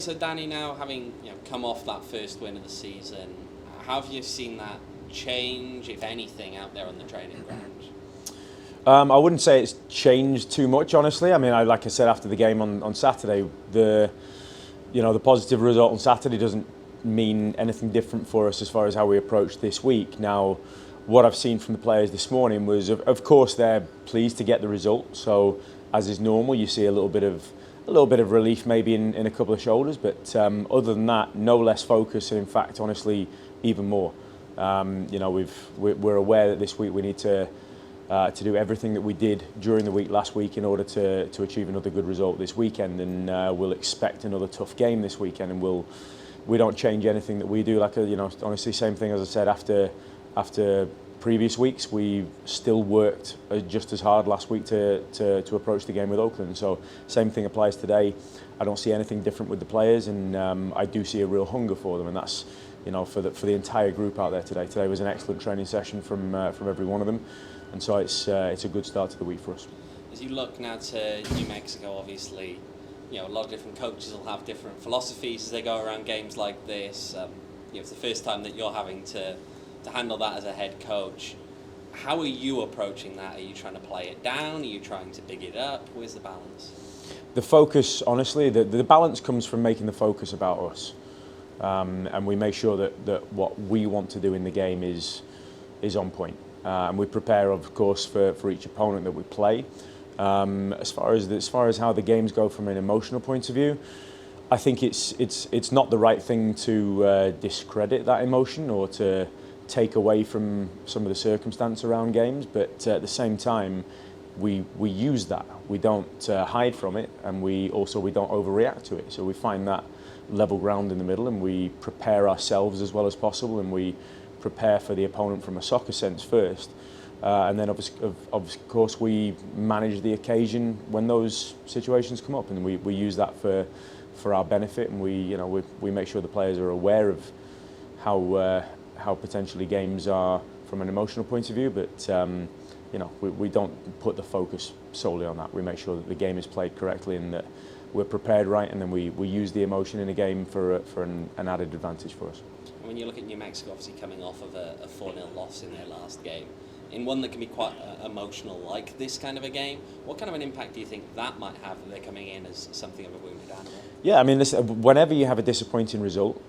So Danny, now having come off that first win of the season, how have you seen that change, if anything, out there on the training ground? I wouldn't say it's changed too much, honestly. I mean, like I said after the game on Saturday, the positive result on Saturday doesn't mean anything different for us as far as how we approach this week. Now, what I've seen from the players this morning was, of course, they're pleased to get the result. So, as is normal, you see a little bit of relief maybe in a couple of shoulders, but other than that, no less focus, and in fact, honestly, even more. We're aware that this week we need to do everything that we did during the week last week in order to achieve another good result this weekend, and we'll expect another tough game this weekend, and we don't change anything that we do. Honestly, same thing as I said after previous weeks. We still worked just as hard last week to approach the game with Oakland. So same thing applies today. I don't see anything different with the players, and I do see a real hunger for them, and that's for the entire group out there today. Today was an excellent training session from every one of them, and so it's a good start to the week for us. As you look now to New Mexico, obviously, a lot of different coaches will have different philosophies as they go around games like this. It's the first time that you're having to handle that as a head coach. How are you approaching that? Are you trying to play it down? Are you trying to big it up? Where's the balance? The focus, honestly, the balance comes from making the focus about us. And we make sure that what we want to do in the game is on point. And we prepare, of course, for each opponent that we play. As far as how the games go from an emotional point of view, I think it's not the right thing to discredit that emotion or to take away from some of the circumstance around games, but at the same time, we use that. We don't hide from it, and we don't overreact to it. So we find that level ground in the middle, and we prepare ourselves as well as possible, and we prepare for the opponent from a soccer sense first, and then of course we manage the occasion when those situations come up, and we use that for our benefit, and we make sure the players are aware of how potentially games are from an emotional point of view, but we don't put the focus solely on that. We make sure that the game is played correctly and that we're prepared right, and then we use the emotion in a game for an added advantage for us. When you look at New Mexico, obviously coming off of a 4-0 loss in their last game, in one that can be quite emotional like this kind of a game, what kind of an impact do you think that might have that they're coming in as something of a wounded animal? Yeah, I mean, listen, whenever you have a disappointing result,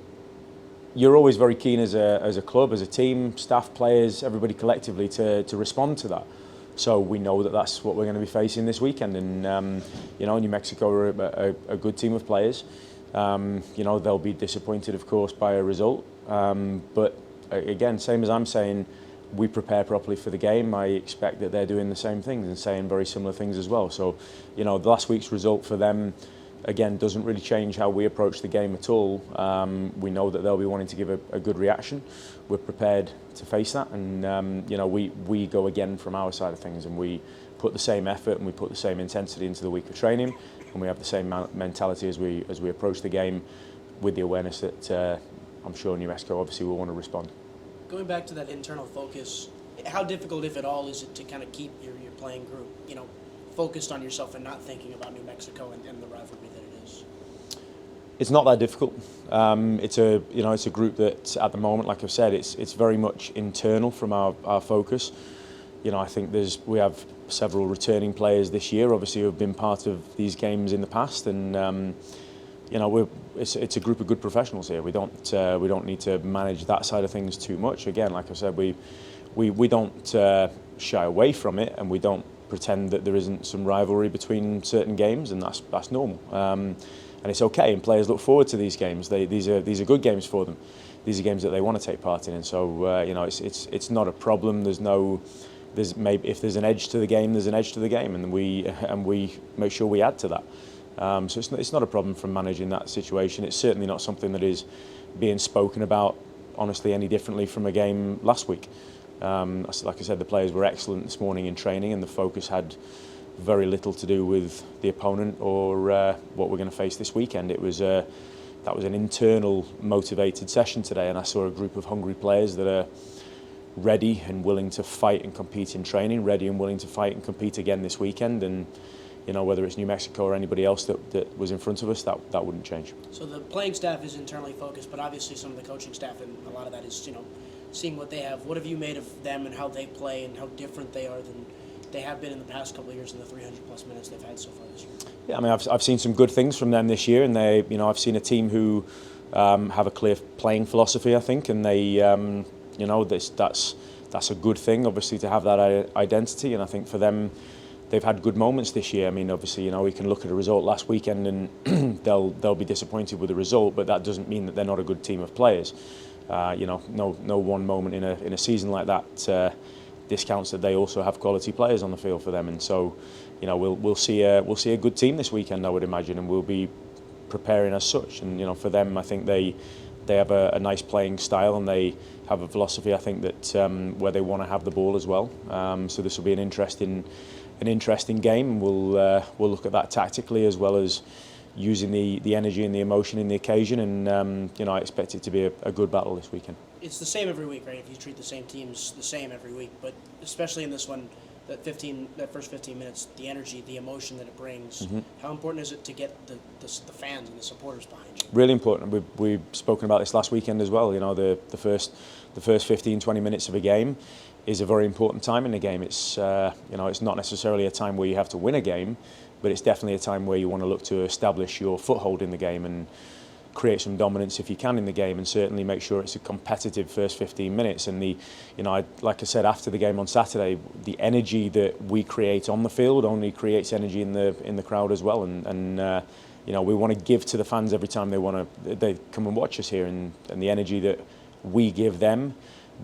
you're always very keen as a club, as a team, staff, players, everybody collectively to respond to that. So we know that that's what we're going to be facing this weekend, and New Mexico are a good team of players. They'll be disappointed, of course, by a result, but again, same as I'm saying, we prepare properly for the game. I expect that they're doing the same things and saying very similar things as well. So, the last week's result for them, again, doesn't really change how we approach the game at all. We know that they'll be wanting to give a good reaction. We're prepared to face that, and we go again from our side of things, and we put the same effort and we put the same intensity into the week of training, and we have the same mentality as we approach the game, with the awareness that I'm sure New Mexico obviously will want to respond. Going back to that internal focus, how difficult, if at all, is it to kind of keep your playing group, focused on yourself and not thinking about New Mexico and the rivalry that it is? It's not that difficult. It's a group that at the moment, like I've said, it's very much internal from our focus. I think we have several returning players this year, obviously, who have been part of these games in the past, and it's a group of good professionals here. We don't need to manage that side of things too much. Again, like I said, we don't shy away from it, and we don't pretend that there isn't some rivalry between certain games, and that's normal. And it's okay, and players look forward to these games. These are good games for them. These are games that they want to take part in, and so it's not a problem. If there's an edge to the game, there's an edge to the game, and we make sure we add to that. So it's not a problem from managing that situation. It's certainly not something that is being spoken about, honestly, any differently from a game last week. Like I said, the players were excellent this morning in training, and the focus had very little to do with the opponent or what we're going to face this weekend. That was an internal, motivated session today, and I saw a group of hungry players that are ready and willing to fight and compete in training, ready and willing to fight and compete again this weekend. And whether it's New Mexico or anybody else that was in front of us, that wouldn't change. So the playing staff is internally focused, but obviously some of the coaching staff, and a lot of that is, seeing what they have. What have you made of them and how they play and how different they are than they have been in the past couple of years in the 300-plus minutes they've had so far this year? Yeah, I mean, I've seen some good things from them this year, and I've seen a team who have a clear playing philosophy, I think, and they, that's a good thing, obviously, to have that identity, and I think for them, they've had good moments this year. I mean, obviously, we can look at a result last weekend and they'll be disappointed with the result, but that doesn't mean that they're not a good team of players. No one moment in a season like that discounts that they also have quality players on the field for them, and so, we'll see a good team this weekend, I would imagine, and we'll be preparing as such. And for them, I think they have a nice playing style, and they have a philosophy, I think, that where they want to have the ball as well. So this will be an interesting game, and we'll look at that tactically as well as using the energy and the emotion in the occasion, and I expect it to be a good battle this weekend. It's the same every week, right? If you treat the same teams the same every week, but especially in this one, that first 15 minutes, the energy, the emotion that it brings. Mm-hmm. How important is it to get the fans and the supporters behind you? Really important. We've spoken about this last weekend as well. The first 15-20 minutes of a game is a very important time in the game. It's it's not necessarily a time where you have to win a game, but it's definitely a time where you want to look to establish your foothold in the game and create some dominance if you can in the game, and certainly make sure it's a competitive first 15 minutes. And like I said after the game on Saturday, the energy that we create on the field only creates energy in the crowd as well. And we want to give to the fans every time they come and watch us here, and the energy that we give them,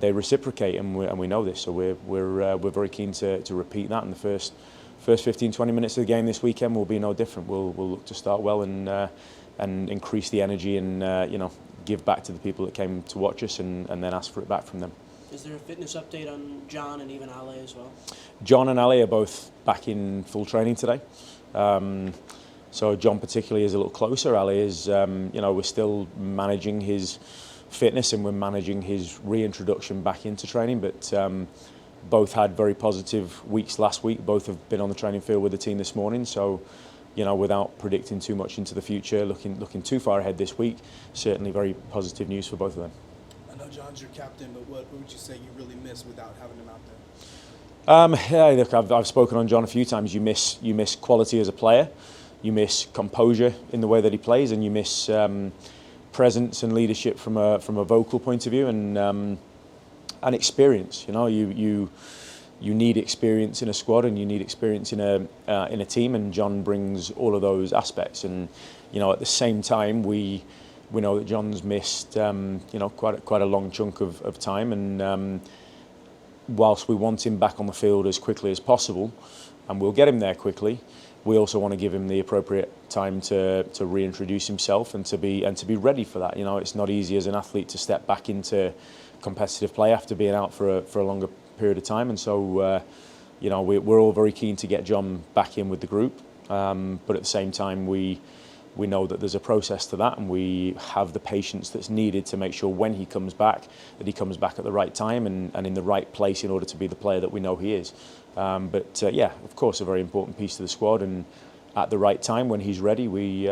they reciprocate, and we know this. So we're very keen to repeat that. In the first 15-20 minutes of the game this weekend will be no different. We'll look to start well and increase the energy and give back to the people that came to watch us, and then ask for it back from them. Is there a fitness update on John and even Ale as well? John and Ale are both back in full training today. So John particularly is a little closer. Ale is, we're still managing his fitness and we're managing his reintroduction back into training, but both had very positive weeks last week. Both have been on the training field with the team this morning. So, without predicting too much into the future, looking too far ahead this week, certainly very positive news for both of them. I know John's your captain, but what would you say you really miss without having him out there? Look, I've spoken on John a few times. You miss quality as a player, you miss composure in the way that he plays, and you miss presence and leadership from a vocal point of view, and experience. You need experience in a squad, and you need experience in a team, and John brings all of those aspects. And at the same time, we know that John's missed quite a long chunk of time, and whilst we want him back on the field as quickly as possible, and we'll get him there quickly, we also want to give him the appropriate time to reintroduce himself and to be ready for that. It's not easy as an athlete to step back into competitive play after being out for a longer period of time, and so we're all very keen to get John back in with the group, but at the same time we know that there's a process to that, and we have the patience that's needed to make sure when he comes back that he comes back at the right time and in the right place in order to be the player that we know he is. But of course, a very important piece to the squad, and at the right time when he's ready, we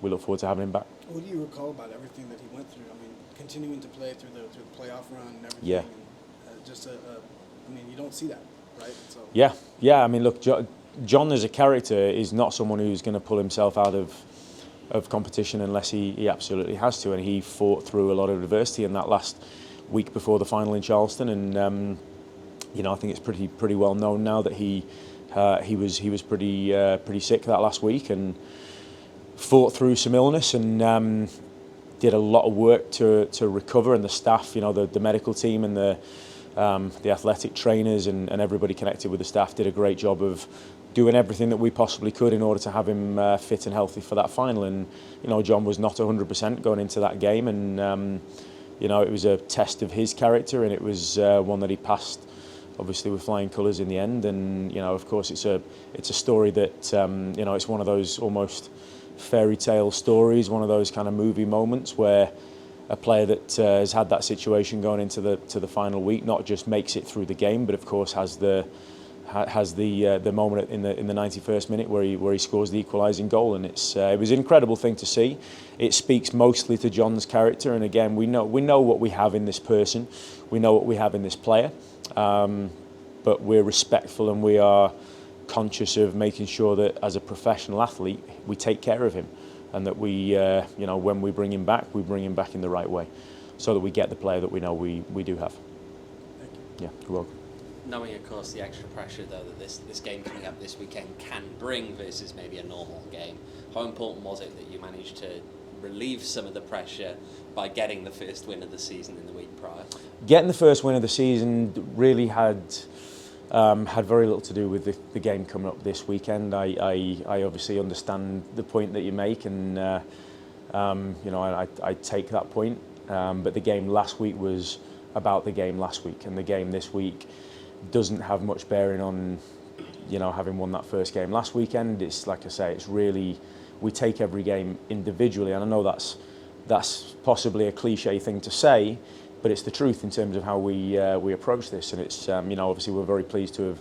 look forward to having him back. What do you recall about everything that he went through? I mean, continuing to play through the playoff run and everything. Yeah. And, you don't see that, right? So. Yeah. I mean, look, John as a character is not someone who's going to pull himself out of competition unless he absolutely has to, and he fought through a lot of adversity in that last week before the final in Charleston, and I think it's pretty well known now that he was pretty sick that last week and fought through some illness and did a lot of work to recover, and the staff, the medical team and the athletic trainers and everybody connected with the staff did a great job of doing everything that we possibly could in order to have him fit and healthy for that final. And John was not 100% going into that game, and it was a test of his character, and it was one that he passed obviously with flying colours in the end. And of course it's a story that it's one of those almost fairy tale stories, one of those kind of movie moments where a player that has had that situation going into the final week not just makes it through the game, but of course has the has the moment in the 91st minute where he scores the equalising goal, and it was an incredible thing to see. It speaks mostly to John's character, and again we know what we have in this person, we know what we have in this player, but we're respectful and we are conscious of making sure that as a professional athlete we take care of him, and that we when we bring him back in the right way, so that we get the player that we know we do have. Thank you. Yeah, you're welcome. Knowing, of course, the extra pressure though that this game coming up this weekend can bring versus maybe a normal game, how important was it that you managed to relieve some of the pressure by getting the first win of the season in the week prior? Getting the first win of the season really had very little to do with the game coming up this weekend. I obviously understand the point that you make, and I take that point. But the game last week was about the game last week, and the game this week doesn't have much bearing on having won that first game last weekend. It's like I say, it's really, we take every game individually, and I know that's possibly a cliche thing to say, but it's the truth in terms of how we approach this. And it's obviously we're very pleased to have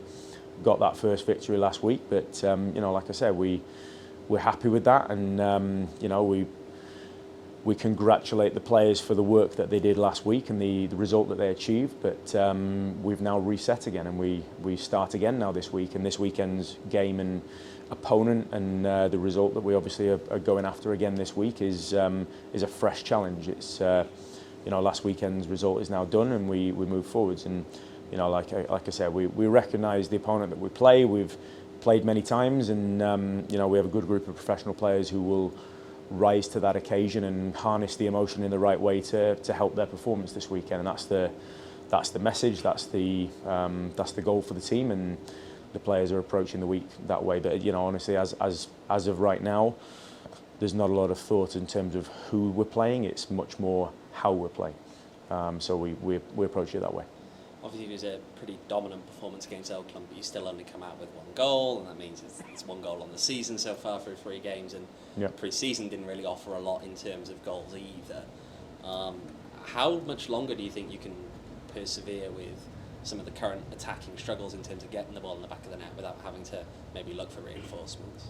got that first victory last week, but like I said, we're happy with that, and we congratulate the players for the work that they did last week and the result that they achieved, but we've now reset again, and we start again now this week, and this weekend's game and opponent and the result that we obviously are going after again this week is a fresh challenge. It's last weekend's result is now done, and we move forwards, and like I said, we recognise the opponent that we play. We've played many times, and we have a good group of professional players who will rise to that occasion and harness the emotion in the right way to help their performance this weekend. And that's the message, that's the goal for the team, and the players are approaching the week that way. But honestly, as of right now, there's not a lot of thought in terms of who we're playing. It's much more how we're playing. So we approach it that way. Obviously, it was a pretty dominant performance against Oakland, but you still only come out with one goal, and that means it's one goal on the season so far through 3 games, and pre-season didn't really offer a lot in terms of goals either. How much longer do you think you can persevere with some of the current attacking struggles in terms of getting the ball in the back of the net without having to maybe look for reinforcements?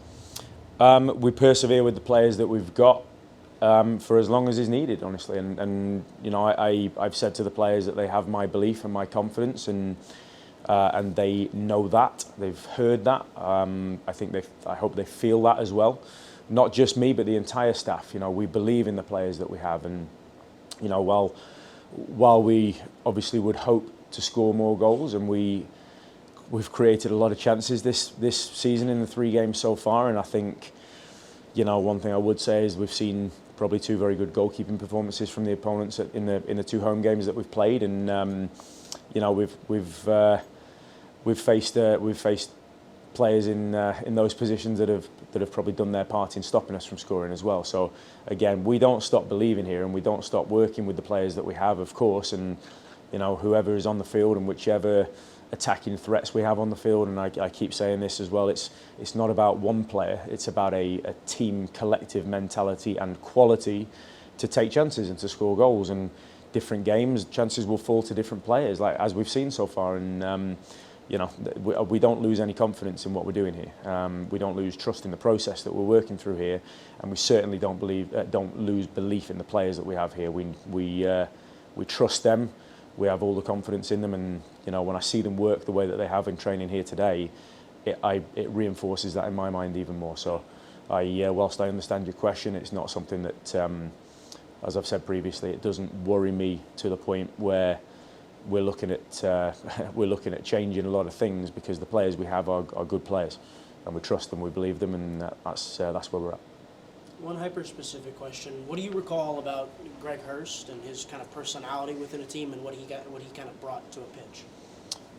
We persevere with the players that we've got for as long as is needed, honestly, and I've said to the players that they have my belief and my confidence, and they know that, they've heard that. I hope they feel that as well, not just me but the entire staff. We believe in the players that we have, and while we obviously would hope to score more goals, and we've created a lot of chances this season in the 3 games so far, and I think one thing I would say is we've seen probably 2 very good goalkeeping performances from the opponents in the 2 home games that we've played, and we've faced players in those positions that have probably done their part in stopping us from scoring as well. So again, we don't stop believing here, and we don't stop working with the players that we have, of course, and whoever is on the field and whichever attacking threats we have on the field, and I keep saying this as well, it's not about one player, it's about a team collective mentality and quality to take chances and to score goals. And different games, chances will fall to different players, like as we've seen so far, and we don't lose any confidence in what we're doing here. We don't lose trust in the process that we're working through here, and we certainly don't lose belief in the players that we have here. We trust them. We have all the confidence in them, and when I see them work the way that they have in training here today, it reinforces that in my mind even more. So, whilst I understand your question, it's not something that, as I've said previously, it doesn't worry me to the point where we're looking at changing a lot of things, because the players we have are good players, and we trust them, we believe them, and that's where we're at. One hyper-specific question: what do you recall about Greg Hurst and his kind of personality within a team, and what he kind of brought to a pitch?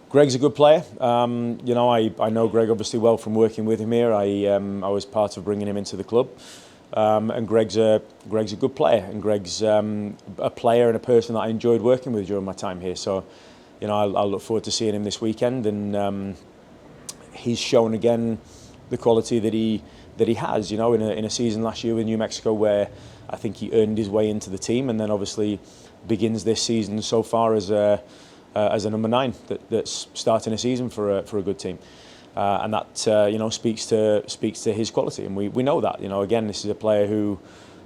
Greg's a good player. I know Greg obviously well from working with him here. I was part of bringing him into the club, and Greg's a good player, and Greg's a player and a person that I enjoyed working with during my time here. So, I'll look forward to seeing him this weekend, and he's shown again the quality that he has, in a season last year with New Mexico where I think he earned his way into the team, and then obviously begins this season so far as a as a number 9 that's starting a season for a good team. And that speaks to his quality, and we know that. Again, this is a player who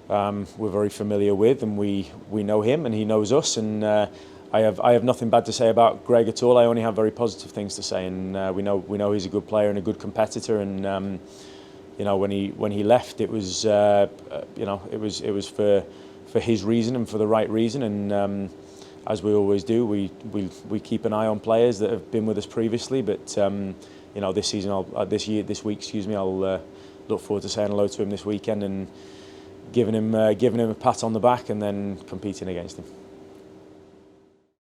we're very familiar with, and we know him, and he knows us. And I have nothing bad to say about Greg at all. I only have very positive things to say, and we know he's a good player and a good competitor. And when he left, it was it was for his reason and for the right reason. And as we always do, we keep an eye on players that have been with us previously, but. This season, this week, I'll look forward to saying hello to him this weekend and giving him a pat on the back and then competing against him.